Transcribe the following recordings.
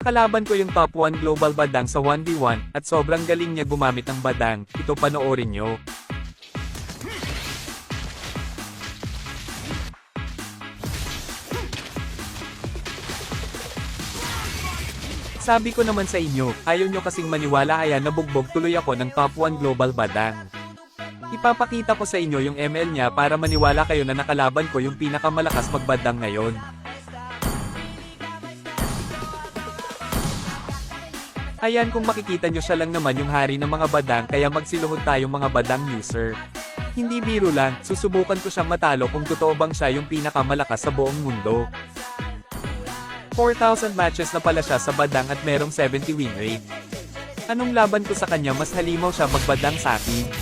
Kalaban ko yung top 1 global badang sa 1v1, at sobrang galing niya gumamit ng badang, ito panoorin nyo. Sabi ko naman sa inyo, ayaw nyo kasing maniwala kaya nabugbog tuloy ako ng top 1 global badang. Ipapakita ko sa inyo yung ML niya para maniwala kayo na nakalaban ko yung pinakamalakas magbadang ngayon. Ayan, kung makikita nyo siya lang naman yung hari ng mga badang kaya magsiluhod tayong mga badang user. Hindi biro lang, susubukan ko siyang matalo kung totoo bang siya yung pinakamalakas sa buong mundo. 4,000 matches na pala siya sa badang at merong 70 win rate. Anong laban ko sa kanya, mas halimaw siya magbadang sa akin.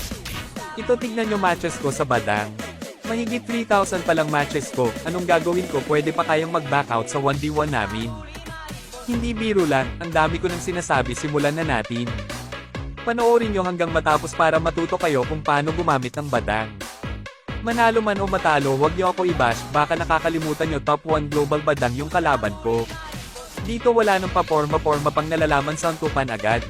Ito, tignan nyo matches ko sa badang. Mahigit 3,000 palang matches ko, anong gagawin ko, pwede pa kayang mag-back out sa 1v1 namin. Hindi biro lang, ang dami ko nang sinasabi, simulan na natin. Panoorin nyo hanggang matapos para matuto kayo kung paano gumamit ng badang. Manalo man o matalo, huwag nyo ako i-bash, baka nakakalimutan nyo top 1 global badang yung kalaban ko. Dito wala nang paporma-porma pang nalalaman sa antupan agad.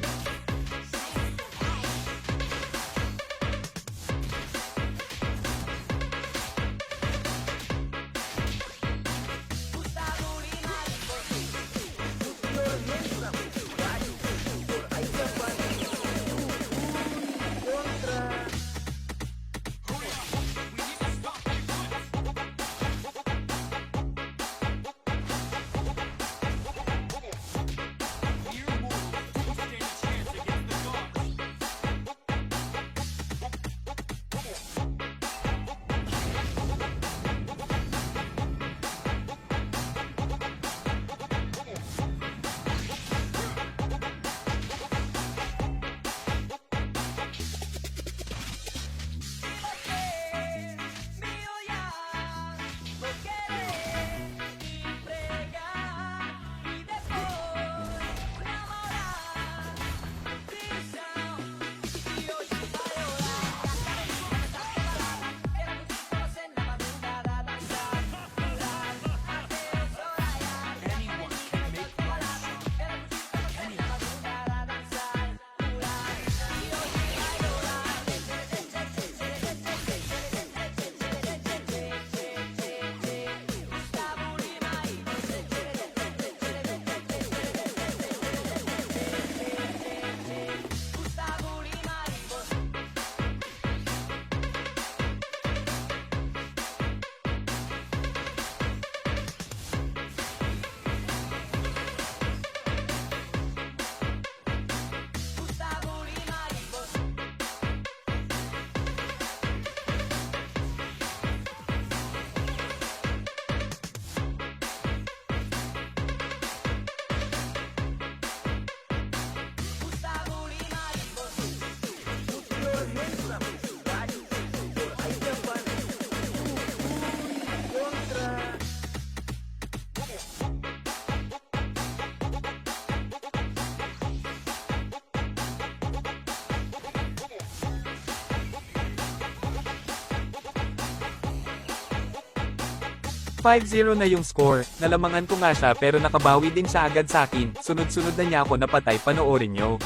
.5-0 na yung score, nalamangan ko nga siya pero nakabawi din siya agad sa akin, sunod-sunod na niya ako napatay, panoorin nyo.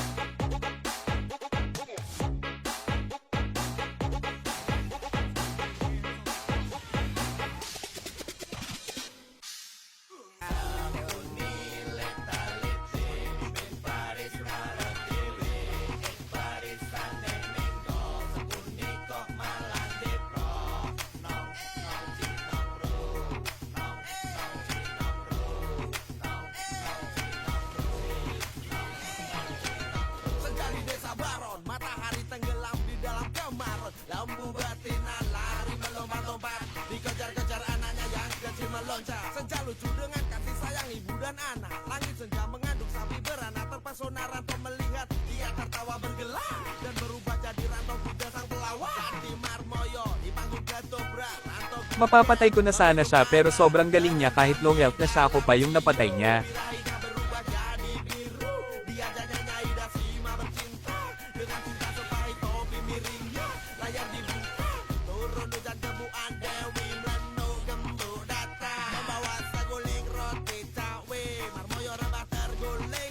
Lambu batinan lari melompat-lompat, dikejar-kejar anaknya yang kecil meloncat. Senja lucu dengan kasih sayang ibu dan anak. Langit senja mengandung sapi beranak, terpesona rantau melihat dia tertawa bergelak dan berubah jadi rantau kuda sang pelawak. Di Marmoyo di panggung ketoprak rantau. Mapapatay ko na sana siya pero sobrang galing niya, kahit low health na siya, ako pa yung napatay niya. Membawa saguling roti cawe, Marmoyo rebah terguling.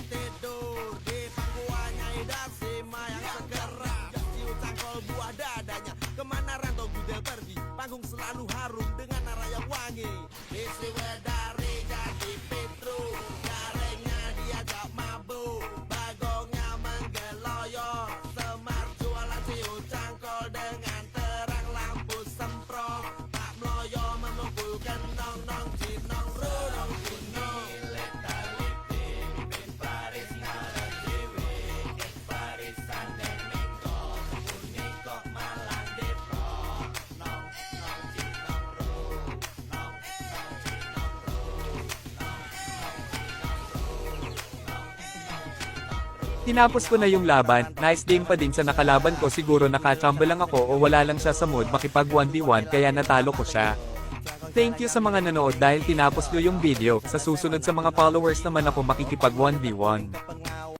Tinapos ko na yung laban, nice game pa din sa nakalaban ko, siguro nakachamba lang ako o wala lang siya sa mood makipag 1v1 kaya natalo ko siya. Thank you sa mga nanood dahil tinapos nyo yung video, sa susunod sa mga followers naman ako makikipag 1v1.